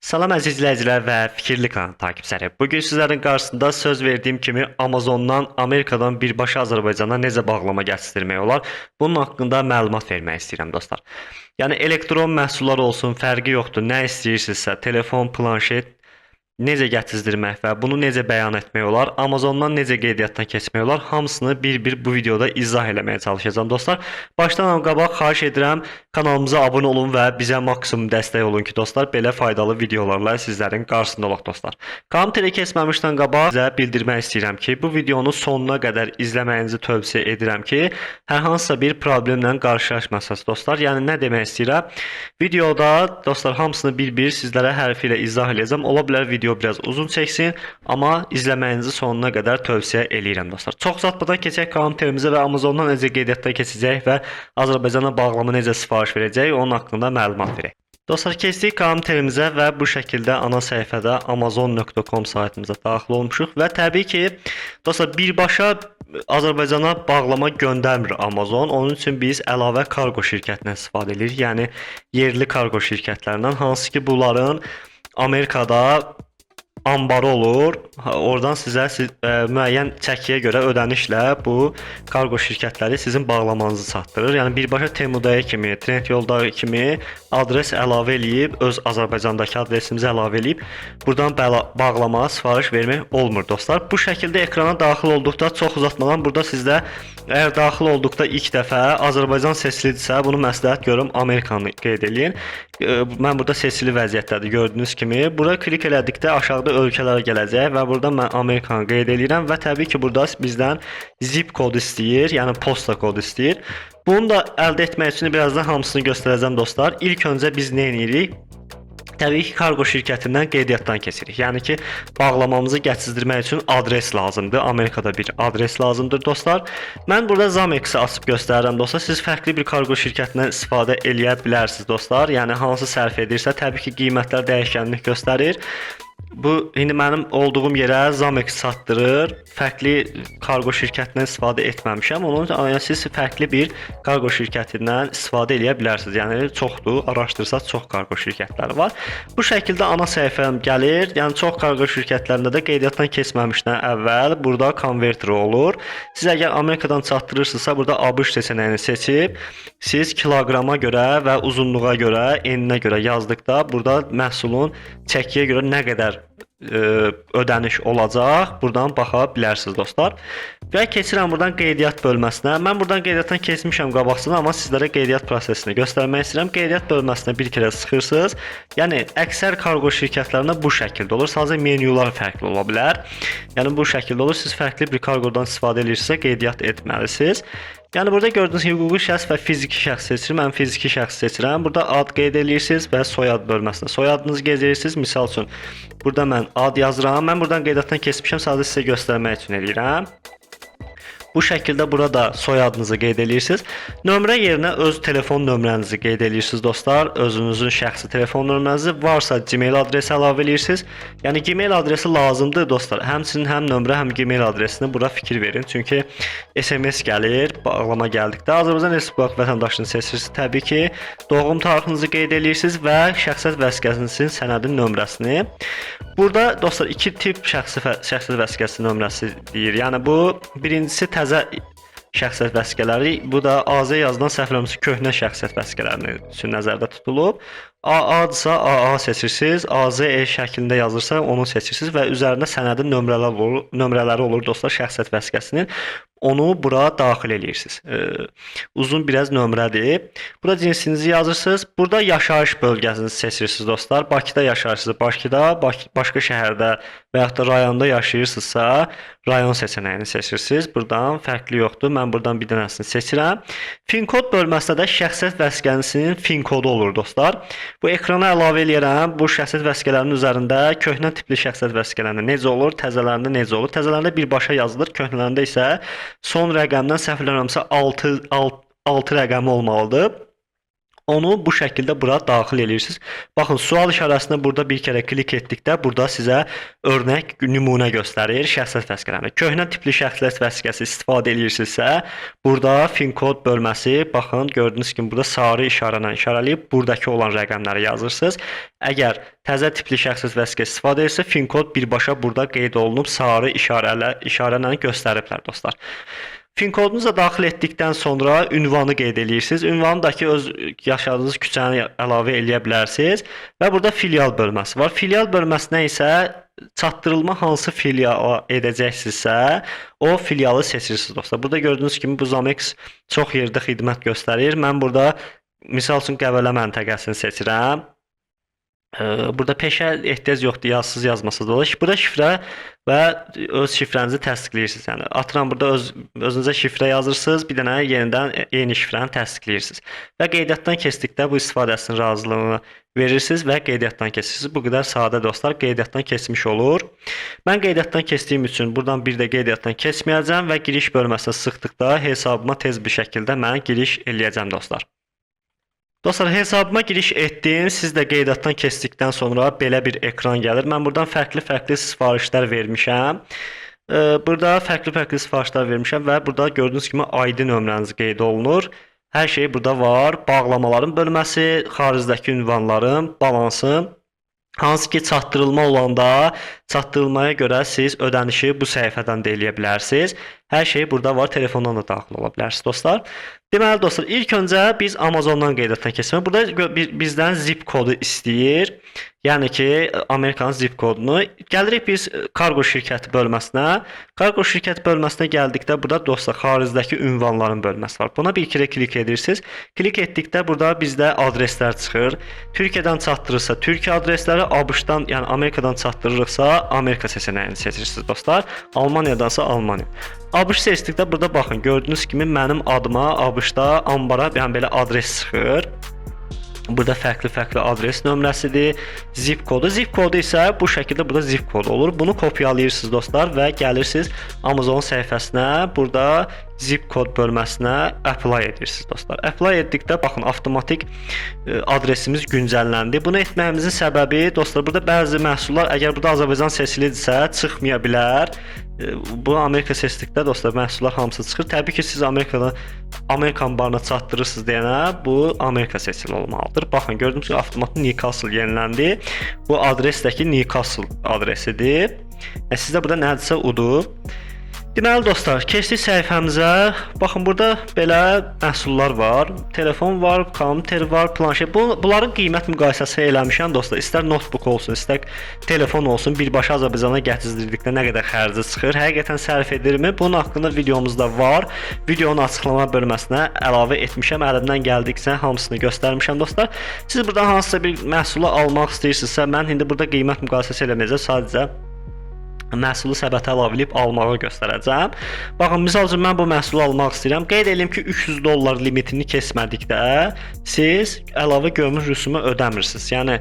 Salam əziz izləyicilər və Fikirli kanal takipçiləri. Bugün sizlərin qarşısında söz verdiyim kimi Amazondan, Amerikadan birbaşa Azərbaycana necə bağlama gətirmək olar? Bunun haqqında məlumat vermək istəyirəm dostlar. Yəni elektron məhsullar olsun, fərqi yoxdur. Nə istəyirsinizsə, telefon, planşet necə gətizdirmək və bunu necə bəyan etmək olar, Amazondan necə qeydiyyatdan keçmək olar, hamısını bir-bir bu videoda izah eləməyə çalışacağam dostlar. Başdan qabaq xahiş edirəm, kanalımıza abunə olun və bizə maksimum dəstək olun ki, dostlar, belə faydalı videolarla sizlərin qarşısında olaq dostlar. Kommentə keçməmişdən qabaq sizə bildirmək istəyirəm ki, bu videonu sonuna qədər izləməyinizi tövsiyə edirəm ki, hər hansısa bir problemlə qarşılaşmasasınız dostlar. Yəni nə demək istəyirəm? Videoda dostlar hamısını bir-bir sizlərə hərfi ilə izah edəcəm. Ola bilər video biraz uzun çəksin, amma izləməyinizi sonuna qədər tövsiyə eləyirəm dostlar. Çox uzatmadan keçək komentimizə və Amazondan necə qeydiyyatdan keçəcək və Azərbaycana bağlama necə sifariş verəcək, onun haqqında məlumat verək. Dostlar, keçdik komentimizə və bu şəkildə ana səhifədə amazon.com saytımıza daxil olmuşuq və təbii ki, dostlar, birbaşa Azərbaycana bağlama göndərmir Amazon. Onun üçün biz əlavə kargo şirkətindən istifadə edirik. Yəni yerli kargo şirkətlərindən, hansı ki bunların Amerikada ambarı olur. Oradan sizə müəyyən çəkiyə görə ödənişlə bu kargo şirkətləri sizin bağlamanızı çatdırır. Yəni birbaşa Temu.da kimi, Trendyolda kimi adres əlavə eləyib, öz Azərbaycandakı adresimizi əlavə eləyib, buradan bağlama, sifariş vermək olmur dostlar. Bu şəkildə ekrana daxil olduqda, çox uzatmadan burada sizdə əgər daxil olduqda ilk dəfə Azərbaycan seçilidirsə, bunu məsləhət görürəm Amerikanı qeyd eləyin. Mən burada seçili vəziyyətdədir gördüyünüz kimi. Bura klik elədikdə aşağıda ölkələrə gələcək və burada mən Amerikanı qeyd edirəm və təbii ki, burada bizdən zip kod istəyir, yəni posta kodu istəyir. Bunu da əldə etmək üçün birazdan hamısını göstərəcəm dostlar. İlk öncə biz nə edirik? Təbii ki, kargo şirkətindən qeydiyyatdan keçirik. Yəni ki, bağlamamızı gətizdirmək üçün adres lazımdır. Amerikada bir adres lazımdır dostlar. Mən burada Zamex'i açıb göstərirəm dostlar. Siz fərqli bir kargo şirkətindən istifadə eləyə bilərsiniz dostlar. Yəni hansı sərf edirsə, təbii ki, qiymətlər dəyişkənlik göstərir. Bu indi mənim olduğum yerə Zamex çatdırır. Fərqli kargo şirkətindən istifadə etməmişəm. Onun üçün siz fərqli bir kargo şirkətindən istifadə edə bilərsiniz. Yəni çoxdur, araşdırsaq çox kargo şirkətləri var. Bu şəkildə ana səhifəm gəlir. Yəni çox kargo şirkətlərində də qeydiyyatdan keçməmişdən əvvəl burada konverter olur. Siz əgər Amerikadan çatdırırsınızsa, burada ABŞ seçənəyini seçib siz kiloqrama görə və uzunluğa görə, eninə görə yazdıqda burada məhsulun çəkiyə görə nə qədər ödəniş olacaq, buradan baxa bilərsiniz dostlar. Və keçirəm buradan qeydiyyat bölməsinə. Mən buradan qeydiyyatdan keçmişəm qabaqcına, amma sizlərə qeydiyyat prosesini göstərmək istəyirəm. Qeydiyyat bölməsinə bir kərə sıxırsınız. Yəni əksər kargo şirkətlərində bu şəkildə olur. Sadəcə menyular fərqli ola bilər. Yəni bu şəkildə olur. Siz fərqli bir kargodan istifadə edirsinizsə qeydiyyat etməlisiniz. Yəni burada gördüyünüz kimi hüquqi şəxs və fiziki şəxs seçilir. Mən fiziki şəxs seçirəm. Burada ad qeyd edirsiniz və soyad bölməsinə soyadınızı qeyd. Misal üçün burada mən ad yazıram. Mən buradan qeydiyyatdan keçmişəm. Sadəcə sizə göstərmək üçün eləyirəm. Bu şəkildə burada soyadınızı qeyd edirsiniz. Nömrə yerinə öz telefon nömrənizi qeyd edirsiniz dostlar. Özünüzün şəxsi telefon nömrənizi varsa Gmail adresi əlavə edirsiniz. Yəni Gmail adresi lazımdır dostlar. Həmçinin həm nömrə, həm Gmail adresini bura fikir verin. Çünki SMS gəlir, bağlama gəldikdə Azərbaycan Respublikası vətəndaşını seçirsiniz. Təbii ki, doğum tarixinizi qeyd edirsiniz və şəxsiyyət vəsiqəsinizin sənədin nömrəsini. Burada dostlar iki tip şəxsiyyət vəsiqəsi nömrəsi deyir. Yəni bu birincisi təzə şəxsiyyət vəsiqələri, bu da AZ yazılan səhvləməsi köhnə şəxsiyyət vəsiqələri üçün nəzərdə tutulub. AA-dırsa AA seçirsiniz, AZE şəklində yazırsa onu seçirsiniz və üzərində sənədin nömrələri olur dostlar şəxsiyyət vəsiqəsinin. Onu bura daxil edirsiniz. Uzun biraz nömrədir. Burada cinsinizi yazırsınız. Burada yaşayış bölgəsini seçirsiniz dostlar. Bakıda yaşayırsınız. Bakıda, başqa şəhərdə və yaxud da rayonda yaşayırsınızsa, rayon seçənəyini seçirsiniz. Buradan fərqli yoxdur. Mən buradan bir dənəsini seçirəm. FIN kod bölməsində də şəxsiyyət vəsiqəsinin FIN kodu olur dostlar. Bu ekrana əlavə eləyirəm. Bu şəxsiyyət vəsiqələrinin üzərində köhnə tipli şəxsiyyət vəsiqələrində necə olur, təzələrində necə olur? Təzələrində birbaşa yazılır, köhnələrində isə son rəqəmdən səhv eləmirəmsə 6 rəqəmi olmalıdır. Onu bu şəkildə bura daxil edirsiniz. Baxın, sual işarəsində burada bir kərə klik etdikdə burada sizə örnək nümunə göstərir şəxsiyyət vəsiqələrini. Köhnə tipli şəxsiyyət vəsiqəsi istifadə edirsinizsə, burada fin kod bölməsi, baxın, gördüyünüz kimi burada sarı işarə ilə işarələyib buradakı olan rəqəmləri yazırsınız. Əgər təzə tipli şəxsiyyət vəsiqəsi istifadə edirsə, fin kod birbaşa burada qeyd olunub sarı işarə ilə göstəriblər dostlar. Fin kodunuza daxil etdikdən sonra ünvanı qeyd edirsiniz. Ünvanındakı öz yaşadığınız küçəni əlavə eləyə bilərsiniz və burada filial bölməsi var. Filial bölməsinə isə çatdırılma hansı filiala edəcəksinizsə, o filialı seçirsiniz dostlar. Burada gördüyünüz kimi bu Zamex çox yerdə xidmət göstərir. Mən burada misal üçün Qəbələ məntəqəsini seçirəm. Burada peşə ehtiyac yoxdur, yazsız yazmasız da olur. Burada şifrə və öz şifrənizi təsdiqləyirsiniz. Yəni atıram burada özünüzə şifrə yazırsınız, bir dənə yenidən eyni şifrəni təsdiqləyirsiniz. Və qeydiyyatdan keçdikdə bu istifadəsinin razılığını verirsiniz və qeydiyyatdan keçirsiniz. Bu qədər sadə dostlar, qeydiyyatdan keçmiş olur. Mən qeydiyyatdan keçdiyim üçün buradan bir də qeydiyyatdan keçməyəcəm və giriş bölməsinə sıxdıqda hesabıma tez bir şəkildə mən giriş eləyəcəm dostlar. Dostlar, hesabıma giriş etdim. Siz də qeydiyyatdan keçdikdən sonra belə bir ekran gəlir. Mən buradan fərqli sifarişlər vermişəm. Burada fərqli sifarişlər vermişəm və burada gördüyünüz kimi ID nömrəniz qeyd olunur. Hər şey burada var. Bağlamaların bölməsi, xaricdəki ünvanların, balansım. Hansı ki çatdırılma olanda çatdırılmaya görə siz ödənişi bu səhifədən də eləyə bilərsiniz. Hər şey burada var. Telefondan da daxil ola bilərsiniz dostlar. Deməli dostlar, ilk öncə biz Amazondan qeydiyyatdan keçmək. Burada bizdən zip kodu istəyir. Yəni ki, Amerikanın zip kodunu. Gəlirik biz kargo şirkəti bölməsinə. Kargo şirkəti bölməsinə gəldikdə burada dostlar xaricdəki ünvanların bölməsi var. Buna bir kere klik edirsiniz. Klik etdikdə burada bizdə adreslər çıxır. Türkiyədən çatdırırsa Türkiyə adresləri, ABŞ-dan, yəni Amerikadan çatdırırıqsa Amerika seçənəyini seçirsiniz dostlar. Almaniyadansa Almaniya. ABŞ seçdikdə burada baxın, gördüyünüz kimi mənim adıma ABŞ-da ambara yəni belə adres çıxır. Burada fərqli adres nömrəsidir. Zip kodu. Zip kodu isə bu şəkildə burada zip kodu olur. Bunu kopyalayırsınız dostlar və gəlirsiniz Amazon səhifəsinə. Burada zip kod bölməsinə apply edirsiniz dostlar. Apply etdikdə baxın avtomatik adresimiz güncəlləndi. Bunu etməyimizin səbəbi dostlar, burada bəzi məhsullar əgər burada Azərbaycan seçilidirsə çıxmaya bilər. Bu Amerika seçdikdə dostlar məhsullar hamısı çıxır. Təbii ki, siz Amerikan barına çatdırırsınız deyənə bu Amerika seçili olmalıdır. Baxın, gördüyünüz kimi avtomatın Newcastle yeniləndi. Bu adresdəki Newcastle adresidir. Sizdə burada nədirsə udur. Deməli dostlar, keçdik səhifəmizə. Baxın, burada belə məhsullar var. Telefon var, kompüter var, planşet. Bunların qiymət müqayisəsi eləmişəm dostlar. İstər notebook olsun, istər telefon olsun, birbaşa Azərbaycana gətizdirdikdə nə qədər xərci çıxır, həqiqətən sərf edirmi? Bunun haqqında videomuzda var. Videonun açıqlama bölməsinə əlavə etmişəm. Əlimdən gəldikcə hamısını göstərmişəm dostlar. Siz buradan hansısa bir məhsulu almaq istəyirsinizsə, mən indi burada qiymət müqayisəsi eləməyəcəm, sadəcə məhsulu səbətə əlavə edib almağı göstərəcəm. Baxın, misal üçün mən bu məhsulu almaq istəyirəm. Qeyd edim ki, $300 limitini keçmədikdə siz əlavə gömrük rüsumu ödəmirsiniz. Yəni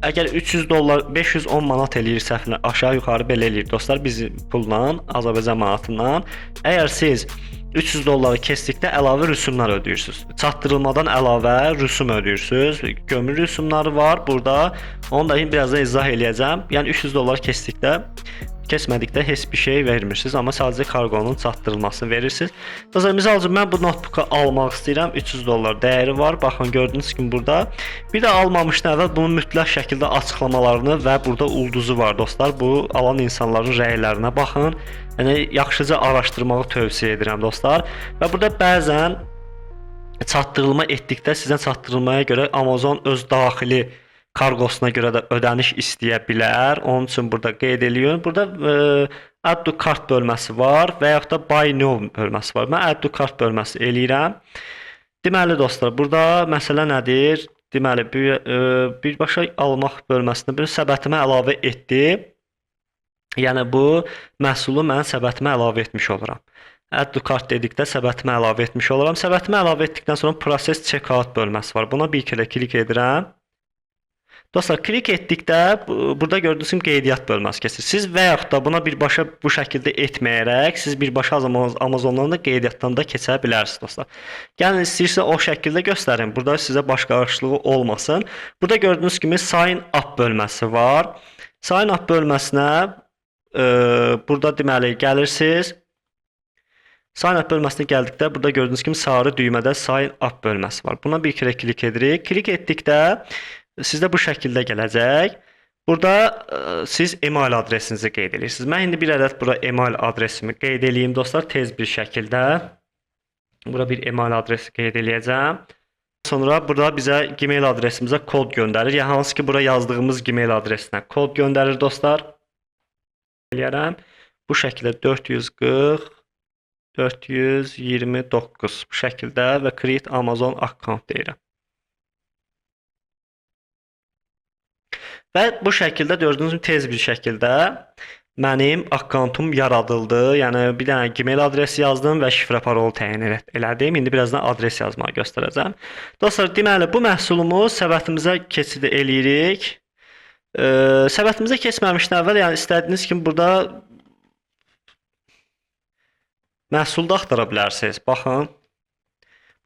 əgər $300 510 manat eləyir səhvlə aşağı-yuxarı belə eləyir dostlar bizim pulla, Azərbaycan manatından. Əgər siz $300 keçdikdə əlavə rüsumlar ödəyirsiniz. Çatdırılmadan əlavə rüsum ödəyirsiniz. Gömrük rüsumları var burada. Onu da birazdan izah eləyəcəm. Yəni $300 keçmədikdə heç bir şey vermirsiniz, amma sadəcə karqonun çatdırılmasını verirsiniz. Məsələn, misal üçün mən bu notebooku almaq istəyirəm, $300 dəyəri var. Baxın, gördüyünüz kimi burada. Bir də almamışdan əvvəl bunun mütləq şəkildə açıqlamalarını və burada ulduzu var dostlar. Bu alan insanların rəylərinə baxın. Yəni yaxşıca araşdırmağı tövsiyə edirəm dostlar. Və burada bəzən çatdırılma etdikdə sizdən çatdırılmaya görə Amazon öz daxili kargosuna görə də ödəniş istəyə bilər. Onun üçün burada qeyd ediyorum. Burada add to cart bölməsi var və yaxud da buy now bölməsi var. Mən add to cart bölməsi eləyirəm. Deməli dostlar, burada məsələ nədir? Deməli birbaşa almaq bölməsində bir səbətimə əlavə etdim. Yəni bu məhsulu mən səbətimə əlavə etmiş oluram. Add to cart dedikdə səbətimə əlavə etmiş oluram. Səbətimə əlavə etdikdən sonra process checkout bölməsi var. Buna bir kere klik edirəm. Dostlar, klik etdikdə burada gördüyünüz kimi qeydiyyat bölməsi keçir. Siz və yaxud da buna birbaşa bu şəkildə etməyərək siz birbaşa Amazondan da qeydiyyatdan da keçə bilərsiniz dostlar. Gəlin istəyirsə o şəkildə göstərim. Burada sizə baş qarışıqlığı olmasın. Burada gördüyünüz kimi sign up bölməsi var. Sign up bölməsinə burada deməli gəlirsiniz. Sign up bölməsinə gəldikdə burada gördüyünüz kimi sarı düymədə sign up bölməsi var. Buna bir kere klik edirik. Klik etdikdə sizdə bu şəkildə gələcək. Burada siz email adresinizi qeyd edirsiniz. Mən indi bir ədəd bura email adresimi qeyd edeyim dostlar tez bir şəkildə. Bura bir email adresi qeyd edəcəm. Sonra burada bizə Gmail adresimizə kod göndərir. Yəni hansı ki bura yazdığımız Gmail adresinə kod göndərir dostlar. Eləyərəm. Bu şəkildə 440 429 bu şəkildə və create Amazon account deyirəm. Və bu şəkildə gördüyünüz kimi tez bir şəkildə mənim akkauntum yaradıldı. Yəni bir dənə Gmail adresi yazdım və şifrə parolu təyin elədim. İndi birazdan adres yazmağı göstərəcəm. Dostlar, deməli bu məhsulumu səbətimizə keçid eləyirik. Səbətimizə keçməmişdən əvvəl, yəni istədiyiniz kimi burada məhsulda axtara bilərsiniz. Baxın.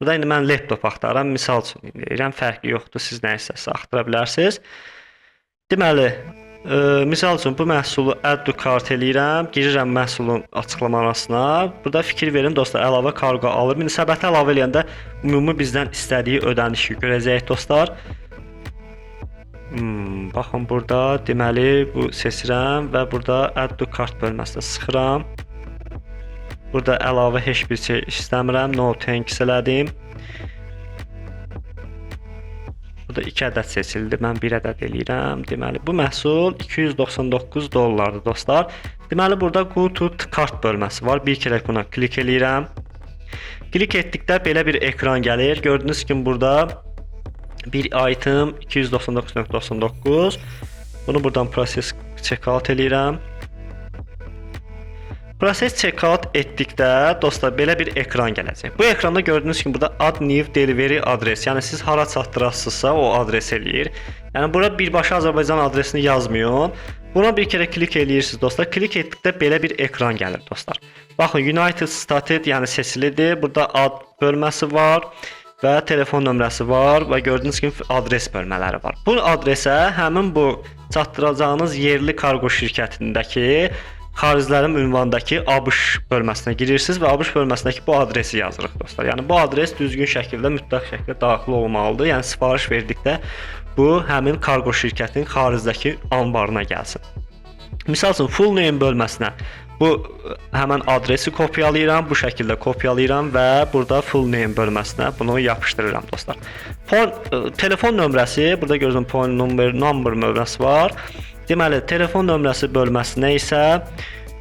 Burada indi mən laptop axtarıram. Misal üçün deyirəm, fərqi yoxdur. Siz nə istəsə axtara bilərsiniz. Deməli, misal üçün bu məhsulu add to cart eləyirəm. Girirəm məhsulun açıqlamasına. Burada fikir verin dostlar, əlavə kargo alır. İndi səbətə əlavə eləyəndə ümumi bizdən istədiyi ödənişi görəcəyik dostlar. Baxın burada deməli bu seçirəm və burada add to cart bölməsinə sıxıram. Burada əlavə heç bir şey istəmirəm. No thanks elədim. Burada 2 ədəd seçildi. Mən 1 ədəd eləyirəm. Deməli bu məhsul $299 dostlar. Deməli burada go to cart bölməsi var. Bir kere buna klik eləyirəm. Klik etdikdə belə bir ekran gəlir. Gördüyünüz kimi burada bir item 299.99. Bunu buradan proses checkout eləyirəm. Proses checkout etdikdə dostlar belə bir ekran gələcək. Bu ekranda gördüyünüz kimi burada add new delivery adres. Yəni siz hara çatdırasınızsa o adres eləyir. Yəni bura birbaşa Azərbaycan adresini yazmıyor. Buna bir kere klik eləyirsiniz dostlar. Klik etdikdə belə bir ekran gəlir dostlar. Baxın United States yəni seçilidir. Burada ad bölməsi var və telefon nömrəsi var və gördüyünüz kimi adres bölmələri var. Bu adresə həmin bu çatdıracağınız yerli kargo şirkətindəki xariclərin ünvandakı ABŞ bölməsinə girirsiniz və ABŞ bölməsindəki bu adresi yazırıq dostlar. Yəni bu adres düzgün şəkildə, mütləq şəkildə daxil olmalıdır. Yəni sifariş verdikdə bu həmin kargo şirkətinin xaricdəki anbarına gəlsin. Misal üçün full name bölməsinə bu həmin adresi kopyalayıram, bu şəkildə kopyalayıram və burada full name bölməsinə bunu yapışdırıram dostlar. Telefon nömrəsi, burada gördüyünüz phone number nömrəsi var. Deməli, telefon nömrəsi bölməsinə isə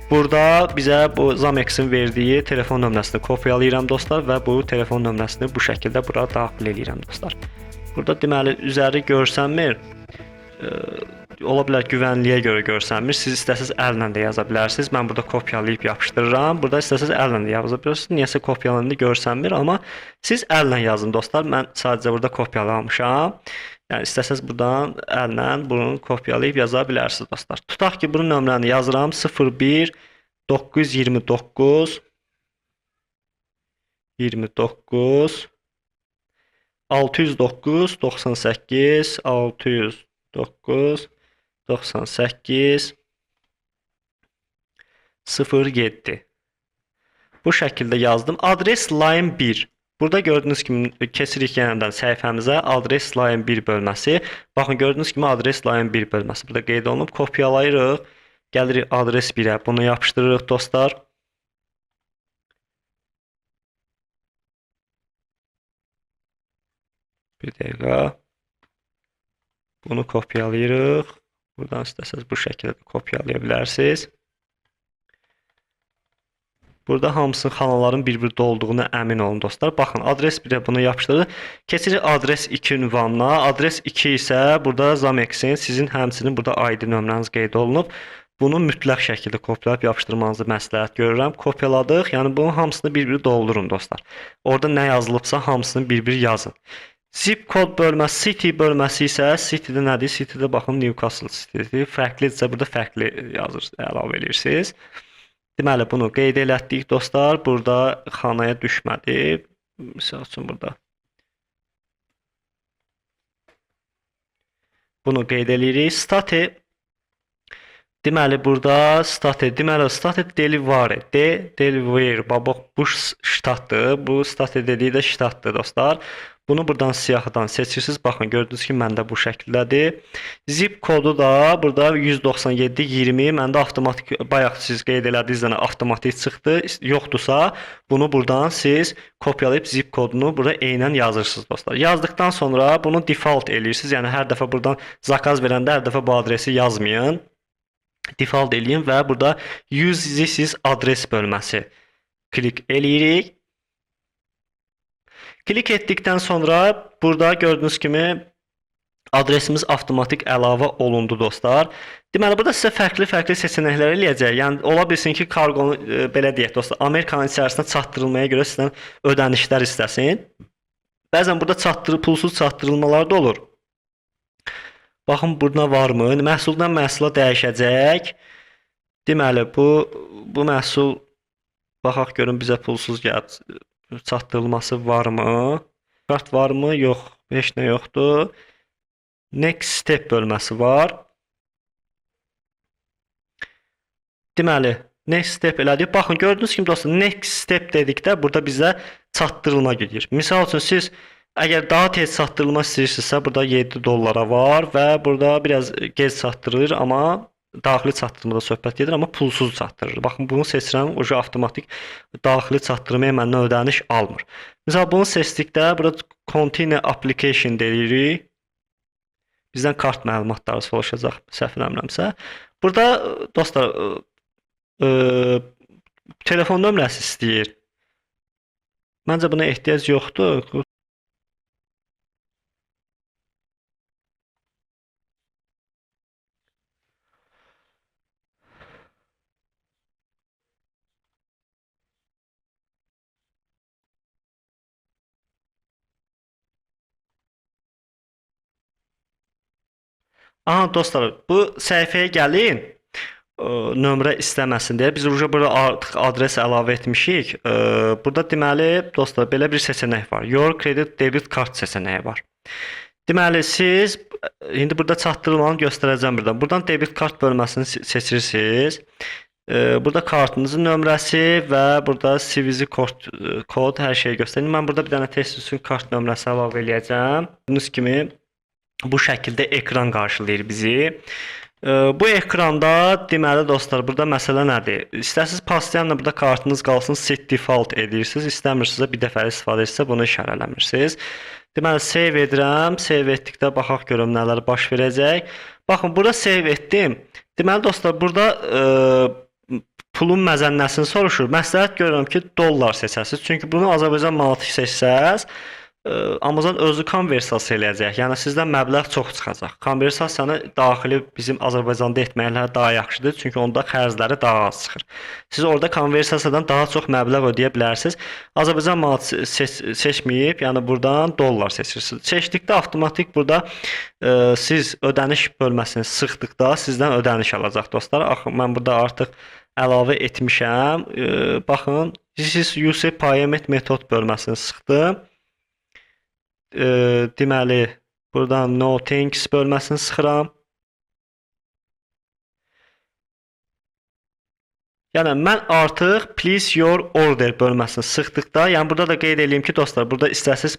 burada bizə bu Zamex'in verdiyi telefon nömrəsini kopyalayıram dostlar və bu telefon nömrəsini bu şəkildə bura daxil edirəm dostlar. Burada deməli üzəri görsənmir. Ola bilər güvənliyə görə görsənmir. Siz istəsiniz əllə də yaza bilərsiniz. Mən burada kopyalayıb yapışdırıram. Burada istəsiniz əllə də yaza bilərsiniz. Niyəsə kopyalananda görsənmir, amma siz əllə yazın dostlar. Mən sadəcə burada kopyalamışam. Yəni istəsəz buradan əllə bunu kopyalayıb yaza bilərsiniz dostlar. Tutaq ki, bunun nömrəni yazıram 01 929 29 609 98 609 98 07. Bu şəkildə yazdım. Adres line 1. Burada gördüyünüz kimi keçirik yenidən səhifəmizə adres line 1 bölməsi. Baxın gördüyünüz kimi adres line 1 bölməsi burada qeyd olunub. Kopyalayırıq. Gəlirik adres 1-ə. Bunu yapışdırırıq dostlar. Bir dəqiqə. Bunu kopyalayırıq. Buradan istəsəz bu şəkildə kopyalaya bilərsiniz. Burada hamısının xanaların bir-bir dolduğuna əmin olun dostlar. Baxın, adres 1-ə bunu yapışdırır. Keçirik adres 2 ünvanına. Adres 2 isə burada Zamex'in sizin həmçinin burada ID nömrəniz qeyd olunub. Bunu mütləq şəkildə kopyalayıb yapışdırmanızı məsləhət görürəm. Kopyaladıq. Yəni bunun hamısını bir-bir doldurun dostlar. Orada nə yazılıbsa hamısını bir-bir yazın. Zip kod bölməsi, city bölməsi isə city-də nədir? City-də baxın Newcastle City-dir. Fərqlidirsə burada fərqli yazır, əlavə edirsiniz. Deməli bunu qeyd elətdik dostlar. Burada xanaya düşmədi. Məsəl üçün burada. Bunu qeyd eləyirik. State deməli burada state delivery, deliver. Bax bu ştatdır. Bu state dediyi də ştatdır dostlar. Bunu buradan siyahıdan seçirsiniz. Baxın gördünüz ki, məndə bu şəkildədir. Zip kodu da burada 197.20. Məndə avtomatik bayaq siz qeyd elədiyiniz yəni avtomatik çıxdı. Yoxdursa bunu buradan siz kopyalayıb zip kodunu burada eynən yazırsınız dostlar. Yazdıktan sonra bunu default eləyirsiniz. Yəni hər dəfə buradan zakaz verəndə hər dəfə bu adresi yazmayın. Default eləyin və burada use this is adres bölməsi klik eləyirik. Klik etdikdən sonra burada gördüyünüz kimi adresimiz avtomatik əlavə olundu dostlar. Deməli burada sizə fərqli seçənəklər eləyəcək. Yəni ola bilsin ki, karqonu belə deyək dostlar, Amerikanın içərisinə çatdırılmaya görə sizdən ödənişlər istəsin. Bəzən burada pulsuz çatdırılmalar da olur. Baxın burada varmı? Məhsuldan məhsula dəyişəcək. Deməli bu məhsul baxaq görün bizə pulsuz gəlib. Çatdırılması varmı? Kart varmı? Yox. Heç nə yoxdur. Next step bölməsi var. Deməli, next step elədik. Baxın, gördüyünüz kimi dostlar, next step dedikdə burada bizə çatdırılma gedir. Misal üçün siz əgər daha tez çatdırılma istəyirsinizsə, burada 7 dollara var və burada biraz gec çatdırılır, amma daxili çatdırmada söhbət gedir, amma pulsuz çatdırır. Baxın, bunu seçirəm, o avtomatik daxili çatdırmaya məndən ödəniş almır. Məsələn, bunu seçdikdə burada continue application deyirik. Bizdən kart məlumatları soruşacaq, səhv eləmirəmsə. Burada dostlar telefon nömrəsi istəyir. Məncə buna ehtiyac yoxdur. Aha dostlar, bu səhifəyə gəlin. Nömrə istəməsin deyə biz burada artıq adres əlavə etmişik. Burada deməli dostlar belə bir seçənək var. Your credit debit card seçənəyi var. Deməli siz indi burada çatdırılmanı göstərəcəm buradan. Buradan debit kart bölməsini seçirsiniz. Burada kartınızın nömrəsi və burada CVC kod hər şeyi göstərir. Mən burada bir dənə test üçün kart nömrəsi əlavə eləyəcəm. Gördüyünüz kimi bu şəkildə ekran qarşılayır bizi. Bu ekranda deməli dostlar burada məsələ nədir? İstərsiniz pastiyanla burada kartınız qalsın, set default edirsiniz. İstəmirsinizsə bir dəfə istifadə etsə bunu işarələmirsiniz. Deməli save edirəm. Save etdikdə baxaq görüm nələr baş verəcək. Baxın burada save etdim. Deməli dostlar burada pulun məzənnəsini soruşur. Məsləhət görürəm ki, dollar seçəsiniz. Çünki bunu Azərbaycan manatı seçsəz Amazon özü konversiya eləyəcək. Yəni sizdən məbləğ çox çıxacaq. Konversiyanı daxili bizim Azərbaycanda etməklər daha yaxşıdır. Çünki onda xərcləri daha az çıxır. Siz orada konversiyadan daha çox məbləğ ödəyə bilərsiniz. Azərbaycan manatı seçməyib, yəni buradan dollar seçirsiniz. Seçdikdə avtomatik burada siz ödəniş bölməsini sıxdıqda sizdən ödəniş alacaq dostlar. Mən burada artıq əlavə etmişəm. Baxın, siz use payment metod bölməsini sıxdım. Deməli, buradan no thanks bölməsini sıxıram. Yəni, mən artıq please your order bölməsini sıxdıqda, yəni burada da qeyd edeyim ki, dostlar, burada istəsiniz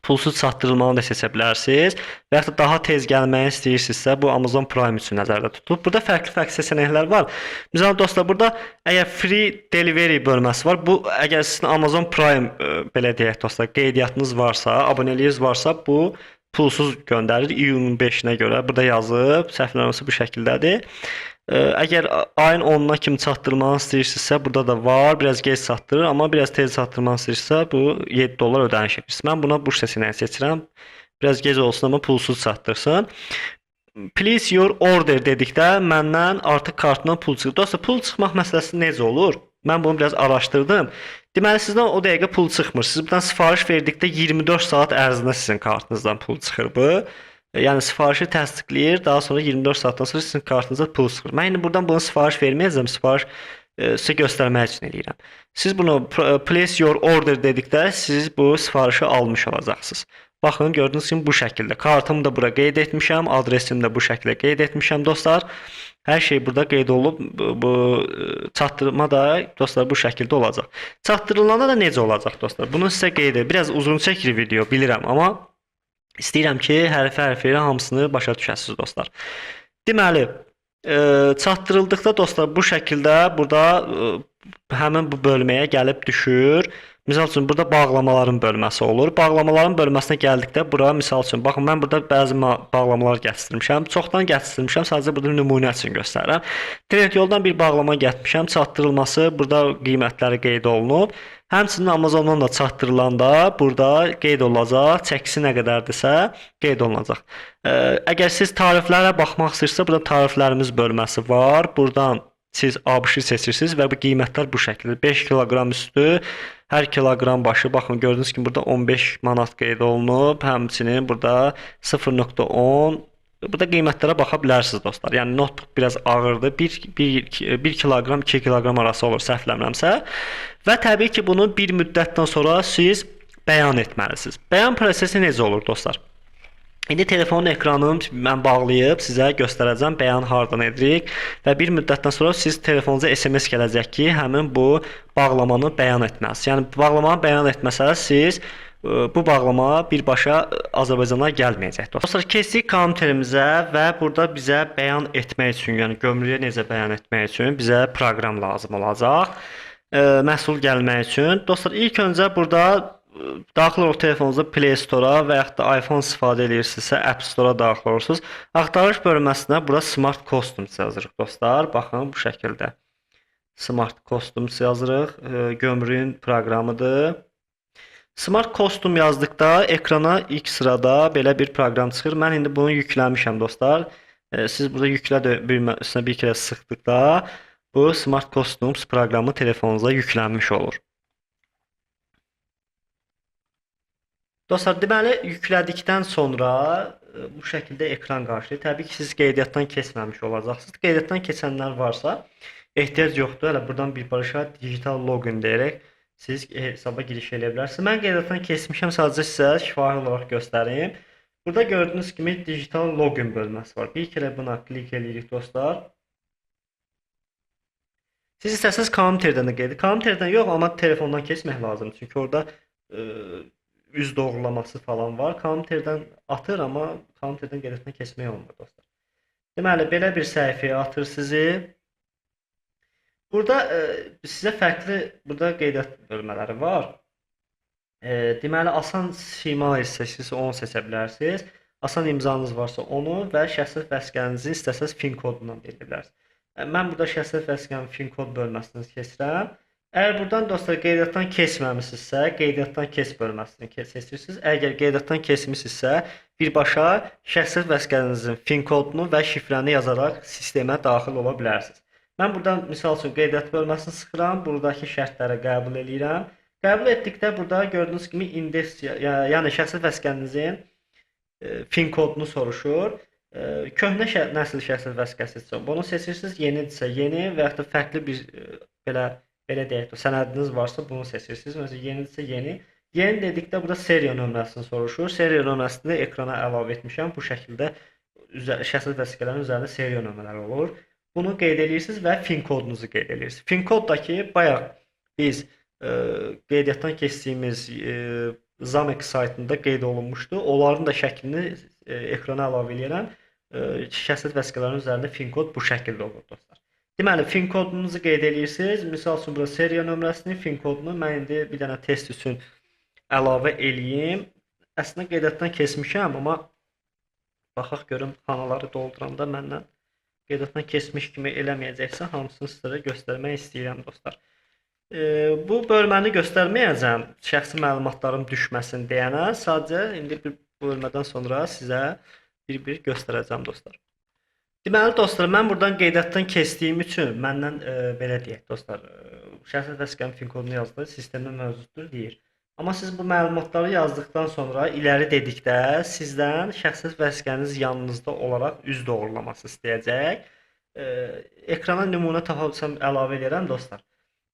pulsuz çatdırılmanı da seçə bilərsiniz və yaxud da daha tez gəlməyi istəyirsinizsə, bu Amazon Prime üçün nəzərdə tutulub. Burada fərqli seçənəklər var. Məsələn, dostlar, burada əgər free delivery bölməsi var. Bu, əgər sizin Amazon Prime, belə deyək dostlar, qeydiyyatınız varsa, abunəliyiniz varsa, bu pulsuz göndərir iyunun 5-nə görə. Burada yazıb, səhvləməsi bu şəkildədir. Əgər ayın 10-na kimi çatdırmanı istəyirsinizsə, burada da var. Biraz gec çatdırır, amma biraz tez çatdırmanı istəyirsinizsə, bu 7 dollar ödəniş edirsiniz. Mən buna bu seçənəyi seçirəm. Biraz gec olsun, amma pulsuz çatdırsın. Please your order dedikdə məndən artıq kartından pul çıxır. Dostlar, pul çıxmaq məsələsi necə olur? Mən bunu biraz araşdırdım. Deməli sizdən o dəqiqə pul çıxmır. Siz buradan sifariş verdikdə 24 saat ərzində sizin kartınızdan pul çıxır bu. Yəni sifarişi təsdiqləyir, daha sonra 24 saatdan sonra sizin kartınıza pul çıxır. Mən indi buradan bunu sifariş verməyəcəm, sifariş sizə göstərmək üçün eləyirəm. Siz bunu place your order dedikdə siz bu sifarişi almış olacaqsınız. Baxın, gördüyünüz kimi bu şəkildə. Kartımı da bura qeyd etmişəm, adresimi də bu şəkildə qeyd etmişəm dostlar. Hər şey burada qeyd olub. Bu çatdırma da dostlar bu şəkildə olacaq. Çatdırılanda da necə olacaq dostlar? Bunu sizə qeyd edirəm. Biraz uzun çəkir video, bilirəm, amma istəyirəm ki, hərfi ilə hamısını başa düşəsiniz dostlar. Deməli, çatdırıldıqda dostlar bu şəkildə burada həmin bu bölməyə gəlib düşür. Misal üçün burada bağlamaların bölməsi olur. Bağlamaların bölməsinə gəldikdə bura misal üçün baxın mən burada bəzi bağlamalar gətirmişəm. Çoxdan gətirmişəm. Sadəcə burada nümunə üçün göstərirəm. Trendyoldan bir bağlama gətirmişəm. Çatdırılması burada qiymətləri qeyd olunub. Həmçinin Amazondan da çatdırılanda burada qeyd olacaq. Çəkisi nə qədərdirsə qeyd olunacaq. Əgər siz tariflərə baxmaq istəyirsiniz, burada tariflərimiz bölməsi var. Buradan siz ABŞ seçirsiniz və bu qiymətlər bu şəkildə 5 kiloqram üstü hər kiloqram başı baxın gördüyünüz kimi burada 15 manat qeyd olunub. Həmçinin burada 0.10 burada qiymətlərə baxa bilərsiniz dostlar. Yəni notebook biraz ağırdır. 1 kiloqram 2 kiloqram arası olur səhvləmirəmsə. Və təbii ki bunu bir müddətdən sonra siz bəyan etməlisiniz. Bəyan prosesi necə olur dostlar? İndi telefonun ekranını mən bağlayıb sizə göstərəcəm bəyan hardan edirik və bir müddətdən sonra siz telefonunuza SMS gələcək ki, həmin bu bağlamanı bəyan etməlisiniz. Yəni bağlamanı bəyan etməsəz siz bu bağlama birbaşa Azərbaycana gəlməyəcək. Dostlar, keçdik kompüterimizə və burada bizə bəyan etmək üçün, yəni gömrüyə necə bəyan etmək üçün bizə proqram lazım olacaq. Məhsul gəlmək üçün. Dostlar, ilk öncə burada daxil olub telefonunuza Play Store-a və yaxud da iPhone istifadə edirsinizsə App Store-a daxil olursunuz. Axtarış bölməsinə bura Smart Costumes yazırıq dostlar. Baxın bu şəkildə. Smart Costumes yazırıq. Gömrüyün proqramıdır. Smart Costume yazdıqda ekrana ilk sırada belə bir proqram çıxır. Mən indi bunu yükləmişəm dostlar. Siz burada yüklə üstünə bir kərə sıxdıqda bu Smart Costumes proqramı telefonunuza yüklənmiş olur. Dostlar, deməli yüklədikdən sonra bu şəkildə ekran qarşılayır. Təbii ki, siz qeydiyyatdan keçməmiş olacaqsınız. Qeydiyyatdan keçənlər varsa ehtiyac yoxdur. Hələ buradan birbaşa digital login deyərək siz hesaba giriş edə bilərsiniz. Mən qeydiyyatdan keçmişəm, sadəcə sizə şifahi olaraq göstərim. Burada gördüyünüz kimi digital login bölməsi var. Bir kere buna klik edirik dostlar. Siz istəsəniz kompüterdən də qeyd. Kompüterdən yox, amma telefondan keçmək lazımdır. Çünki orada üz doğrulaması falan var. Kompüterdən atır, amma kompüterdən qeydiyyatdan keçmək olmur dostlar. Deməli, belə bir səhifəyə atır sizi. Burada sizə fərqli qeydiyyat bölmələri var. Deməli, asan sima seçirsiniz, onu seçə bilərsiniz. Asan imzanız varsa onu və şəxsiyyət vəsiqənizi istəsəniz fin kodundan verə bilərsiniz. Mən burada şəxsiyyət vəsiqənin fin kod bölməsini keçirəm. Əgər buradan dostlar qeydiyyatdan keçməmisinizsə, qeydiyyatdan keç bölməsini seçirsiniz. Əgər qeydiyyatdan keçmisinizsə, birbaşa şəxsiyyət vəsiqənizin fin kodunu və şifrəni yazaraq sistemə daxil ola bilərsiniz. Mən buradan misal üçün qeydiyyat bölməsini sıxıram, buradakı şərtləri qəbul edirəm. Qəbul etdikdə burada gördüyünüz kimi indeks, yəni şəxsiyyət vəsiqənizin fin kodunu soruşur. Köhnə nəsil şəxsiyyət vəsiqəsi bunu seçirsiniz, yenidirsə yeni və yaxud da fərqli bir belə deyək də, sənədiniz varsa bunu seçirsiniz. Məsələn, yenidirsə yeni. Yeni dedikdə burada seriya nömrəsini soruşur. Seriya nömrəsini də ekrana əlavə etmişəm. Bu şəkildə şəxsiyyət vəsiqələrin üzərində seriya nömrələri olur. Bunu qeyd edirsiniz və fin kodunuzu qeyd edirsiniz. Fin koddakı bayaq biz qeydiyyatdan keçdiyimiz Zamex saytında qeyd olunmuşdu. Onların da şəklini ekrana əlavə edirəm. Şəxsiyyət vəsiqələrinin üzərində fin kod bu şəkildə olur dostlar. Deməli, fin kodunuzu qeyd edirsiniz. Misal üçün burada seriya nömrəsini, fin kodunu mən indi bir dənə test üçün əlavə eləyim. Əslində qeydiyyatdan keçmişəm, amma baxaq görüm xanaları dolduranda məndən qeydiyyatdan keçmiş kimi eləməyəcəksə, hamısını sizlərə göstərmək istəyirəm dostlar. Bu bölməni göstərməyəcəm, şəxsi məlumatlarım düşməsin deyənə. Sadəcə indi bir bölmədən sonra sizə bir göstərəcəm dostlar. Deməli dostlar, mən buradan qeydiyyatdan keçdiyim üçün məndən belə deyək dostlar, şəxsi vəsiqənin fin kodunu yazdıqda sistemdə mövcuddur deyir. Amma siz bu məlumatları yazdıqdan sonra iləri dedikdə sizdən şəxsi vəsiqəniz yanınızda olaraq üz doğrulaması istəyəcək. Ekrana nümunə tapa bilsəm əlavə edirəm dostlar.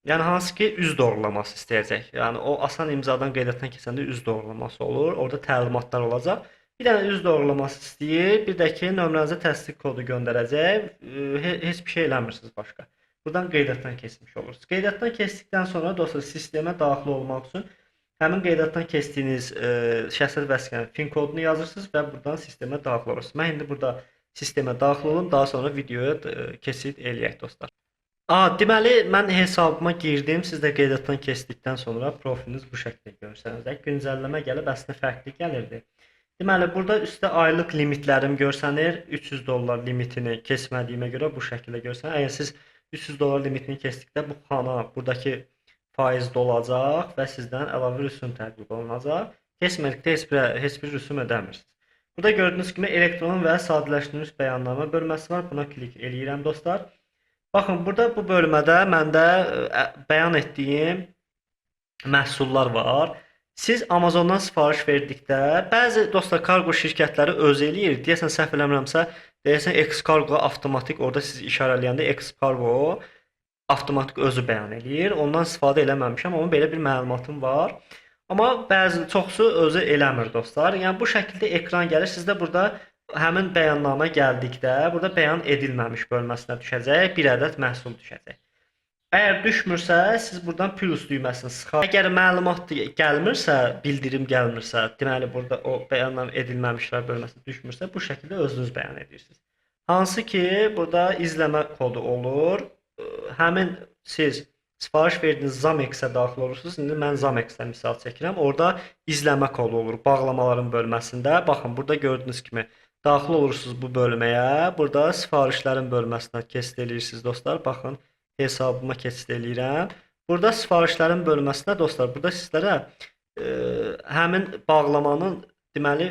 Yəni hansı ki üz doğrulaması istəyəcək. Yəni o asan imzadan qeydiyyatdan keçəndə üz doğrulaması olur. Orada təlimatlar olacaq. Bir dənə üz doğrulaması istəyir, bir də ki nömrənizə təsdiq kodu göndərəcək. Heç bir şey eləmirsiniz başqa. Buradan qeydiyyatdan keçmiş olursunuz. Qeydiyyatdan keçdikdən sonra dostlar sistemə daxil olmaq üçün həmin qeydiyyatdan keçdiyiniz şəxsi vəsiqənin fin kodunu yazırsınız və buradan sistemə daxil olursunuz. Mən indi burada sistemə daxil olum, daha sonra videoya keçid eləyək dostlar. Deməli mən hesabıma girdim. Siz də qeydiyyatdan keçdikdən sonra profiliniz bu şəkildə görsənəcək. Güncəlləmə gəlib əslində fərqli gəlirdi. Deməli burada üstdə aylıq limitlərim görsənir. $300 limitini keçmədiyimə görə bu şəkildə görsənir. Əgər siz $300 limitini keçdikdə bu xana buradakı faiz dolacaq və sizdən əlavə rüsum tətbiq olunacaq. Keçmədikdə heç bir rüsum ödəmirsiniz. Burada gördüyünüz kimi elektron və sadələşdirilmiş bəyannamə bölməsi var. Buna klik eləyirəm dostlar. Baxın, burada bu bölmədə məndə bəyan etdiyim məhsullar var. Siz Amazondan sifariş verdikdə, bəzi dostlar kargo şirkətləri özü eləyir. Deyəsən səhv eləmirəmsə, deyəsən X-Cargo avtomatik orada siz işarələyəndə X-Cargo avtomatik özü bəyan eləyir. Ondan istifadə eləməmişəm, amma belə bir məlumatım var. Amma çoxsu özü eləmir dostlar. Yəni bu şəkildə ekran gəlir. Sizdə burada həmin bəyannamə gəldikdə burada bəyan edilməmiş bölməsinə düşəcək, bir ədəd məhsul düşəcək. Əgər düşmürsə, siz buradan plus düyməsini sıxar. Əgər məlumat gəlmirsə, bildirim gəlmirsə, deməli burada o bəyan edilməmişlər bölməsinə düşmürsə, bu şəkildə özünüz bəyan edirsiniz. Hansı ki, burada izləmə kodu olur. Həmin siz sifariş verdiyiniz Zamex-ə daxil olursunuz. İndi mən Zamex-dən misal çəkirəm. Orada izləmə kodu olur bağlamaların bölməsində. Baxın, burada gördüyünüz kimi daxil olursunuz bu bölməyə. Burada sifarişlərin bölməsinə keçid edirsiniz dostlar. Baxın, hesabıma keçid edirəm. Burada sifarişlərin bölməsinə dostlar, burada sizlərə həmin bağlamanın deməli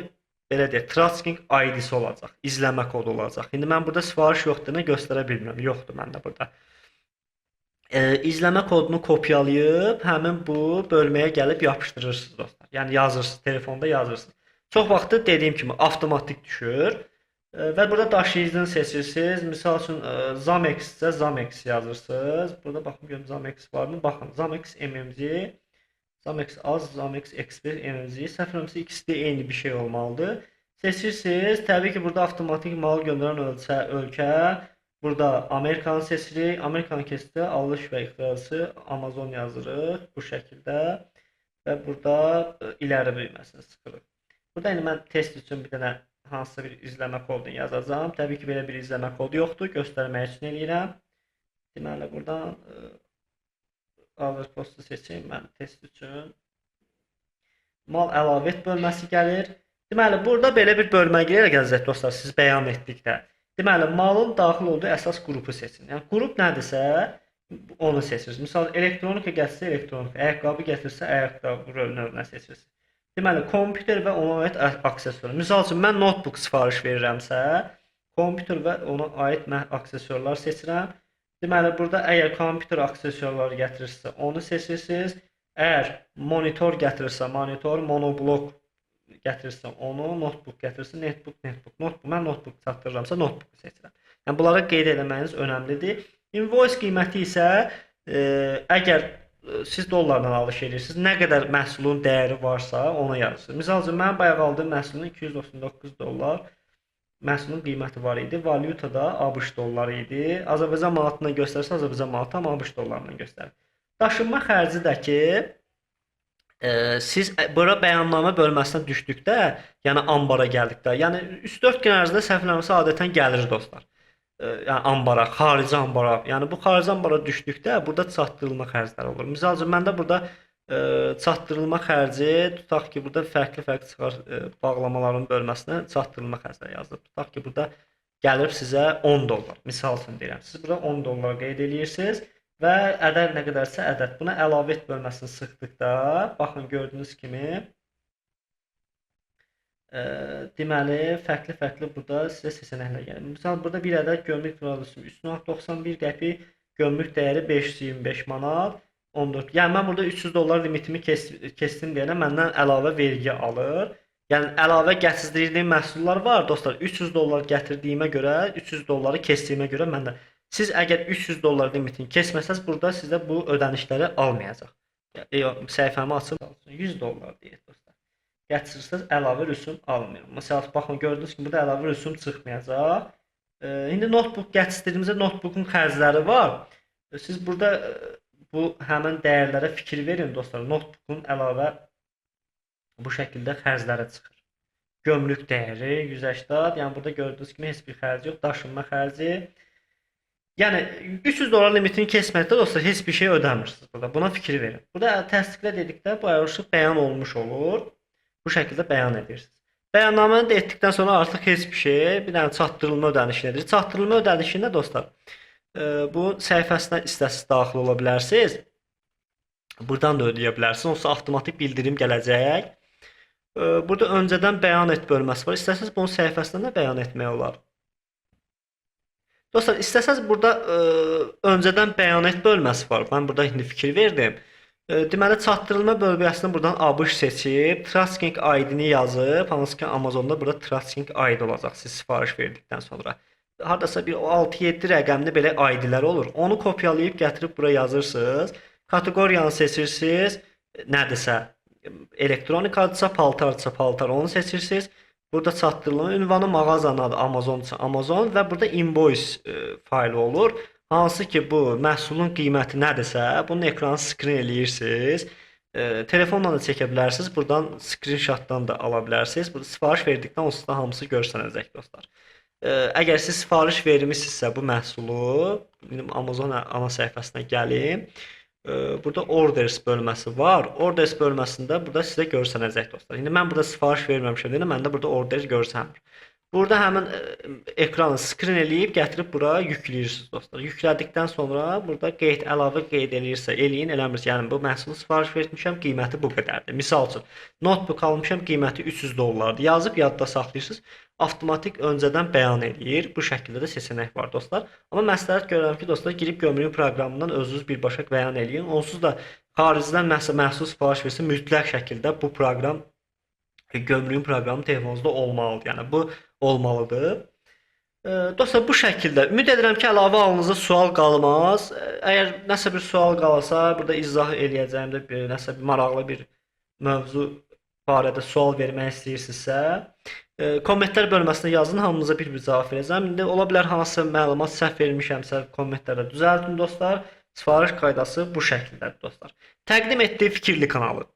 belə deyək, tracking ID-si olacaq, izləmə kodu olacaq. İndi mən burada sifariş yoxdur, göstərə bilmirəm. Yoxdur məndə burada. İzləmə kodunu kopyalayıb həmin bu bölməyə gəlib yapışdırırsınız dostlar. Yəni yazırsınız, telefonda yazırsınız. Çox vaxtı dediyim kimi avtomatik düşür və burada daşıyıcını seçirsiniz. Misal üçün Zamex-isə Zamex yazırsınız. Burada baxın görüm Zamex varmı? Baxın Zamex MMC, Zamex az, Zamex Expert MMC. Səhv eləmirəmsə ikisi də eyni bir şey olmalıdır. Seçirsiniz. Təbii ki burada avtomatik mal göndərən ölkə. Burada Amerikanı seçirik. Amerikanı keçiddə alış və ixracı Amazon yazırıq bu şəkildə və burada iləri düyməsini sıxırıq. Burada indi mən test üçün bir dənə hansısa bir izləmə kodunu yazacağam. Təbii ki, belə bir izləmə kodu yoxdur. Göstərmək üçün eləyirəm. Deməli, buradan Avropostu seçeyim mən test üçün. Mal əlavə et bölməsi gəlir. Deməli, burada belə bir bölmə gəlir əzizlər dostlar, siz bəyan etdikdə. Deməli, malın daxil olduğu əsas qrupu seçin. Yəni, qrup nədirsə, onu seçirsiniz. Misal, elektronika gətirsə, elektronika, ayaqqabı gətirsə, ayaqqabı növünə seçirsiniz. Deməli, kompüter və ona aid aksesuarlar. Misal üçün, mən notebook sifariş verirəmsə, kompüter və ona aid aksesuarlar seçirəm. Deməli, burada əgər kompüter aksesuarları gətirirsə, onu seçirsiniz. Əgər monitor gətirirsə, monitor, monoblok gətirirsə, onu, notebook gətirirsə, netbook. Mən notebook çatdırıramsa, notebook seçirəm. Yəni, bunlara qeyd eləməyiniz önəmlidir. Invoice qiyməti isə, əgər siz dollardan alış edirsiniz, nə qədər məhsulun dəyəri varsa ona yazırsınız. Misal üçün, mən bayaq aldığım məhsulun $299 məhsulun qiyməti var idi. Valyutada ABŞ dolları idi. Azərbaycan manatından göstərsə, Azərbaycan manatı, amma ABŞ dollarından göstərir. Daşınma xərci də ki, siz bura bəyannamə bölməsinə düşdükdə, yəni ambara gəldikdə, yəni 3-4 gün ərzində səhv eləmirəmsə adətən gəlir dostlar. Yəni ambara, xarici ambara. Yəni bu xarici ambara düşdükdə burada çatdırılma xərcləri olur. Məsəl üçün məndə burada çatdırılma xərci, tutaq ki, burada fərqli-fərqli çıxar bağlamaların bölməsinə çatdırılma xərcləri yazılıb. Tutaq ki, burada gəlib sizə $10. Misal üçün deyirəm. Siz burada $10 qeyd edirsiniz və ədəd nə qədərsə ədəd. Buna əlavə et bölməsini sıxdıqda, baxın gördüyünüz kimi deməli, fərqli-fərqli burada sizə seçənəklər gəlir. Misal, burada bir ədəd gömrük produsu 3.91 qəpik, gömrük dəyəri 525 manat. 14. Yəni mən burada 300 dollar limitimi keçdim deyənə məndən əlavə vergi alır. Yəni əlavə gətirdirdiyim məhsullar var dostlar. 300 dollar gətirdiyimə görə, 300 dolları keçdiyimə görə məndən. Siz əgər 300 dollar limitini keçməsəz, burada sizə bu ödənişləri almayacaq. Səhifəmi açım. 100 dollar deyək dostlar. Gətirirsiniz, əlavə rüsum almır. Məsələn, baxın gördünüz ki, burada əlavə rüsum çıxmayacaq. İndi notebook gətirirdiyimizdə notebookun xərcləri var. Siz burada bu həmin dəyərlərə fikir verin dostlar. Notebookun əlavə bu şəkildə xərcləri çıxır. Gömrük dəyəri 180, yəni burada gördüyünüz kimi heç bir xərc yox, daşınma xərci. Yəni 300 dollar limitini keçməkdə dostlar heç bir şey ödəmirsiniz burada. Buna fikir verin. Burada təsdiqlə dedikdə bu ayrılıq bəyan olmuş olur. Bu şəkildə bəyan edirsiniz. Bəyannaməni də etdikdən sonra artıq heç bir şey, bir dənə çatdırılma ödənişi edir. Çatdırılma ödənişində dostlar, bu səhifəsinə istəsiz daxil ola bilərsiniz. Buradan da ödəyə bilərsiniz. Onsuz avtomatik bildirim gələcək. Burada öncədən bəyan et bölməsi var. İstəsəz bunun səhifəsində də bəyan etmək olar. Dostlar, istəsəz burada öncədən bəyan et bölməsi var. Mən burada indi fikir verdim. Deməli, çatdırılma bölgəsini buradan ABŞ seçib, tracking ID-ni yazıb, hansı ki Amazonda burada tracking ID olacaq siz sifariş verdikdən sonra. Hardasa bir 6-7 rəqəmli belə ID-lər olur. Onu kopyalayıb gətirib bura yazırsınız. Kateqoriyanı seçirsiniz. Nədirsə, elektronikadısa, paltardısa, paltar onu seçirsiniz. Burada çatdırılma ünvanı, mağazanın adı Amazonsa Amazon və burada invoice faylı olur. Hansı ki bu məhsulun qiyməti nədirsə, bunun ekranı skrin eləyirsiniz. Telefonla da çəkə bilərsiniz. Buradan screenshotdan da ala bilərsiniz. Burada sifariş verdikdən onsuz da hamısı görsənəcək dostlar. Əgər siz sifariş vermisinizsə bu məhsulu, Amazon ana səhifəsinə gəlin. Burada orders bölməsi var. Orders bölməsində burada sizə görsənəcək dostlar. İndi mən burada sifariş verməmişəm deyə məndə burada orders görsənmir. Burada həmin ekranı skrin eləyib gətirib bura yükləyirsiniz dostlar. Yüklədikdən sonra burada qeyd əlavə qeyd eləyirsə eləyin, eləmirsə, yəni bu məhsulu sifariş vermişəm, qiyməti bu qədərdir. Misal üçün, notebook almışam, qiyməti 300 dollardır. Yazıb yadda saxlayırsınız. Avtomatik öncədən bəyan eləyir. Bu şəkildə də seçenek var dostlar. Amma məsləhət görürəm ki, dostlar, girib gömrük proqramından özünüz birbaşa bəyan eləyin. Onsuz da xaricdən məhsul sifariş versə mütləq şəkildə bu proqram gömrüyün proqramı telefonunuzda olmalıdır. Yəni bu olmalıdır. Dostlar, bu şəkildə ümid edirəm ki, əlavə halınızda sual qalmaz. Əgər nəsə bir sual qalsa, burada izah eləyəcəyim də nəsə bir maraqlı bir mövzu barədə sual vermək istəyirsinizsə, kommentlər bölməsinə yazın, hamınıza bir cavab verəcəm. İndi ola bilər hansısa məlumat səhv vermişəmsə kommentlərdə düzəltin dostlar. Sifariş qaydası bu şəkildədir dostlar. Təqdim etdiyi Fikirli kanalı.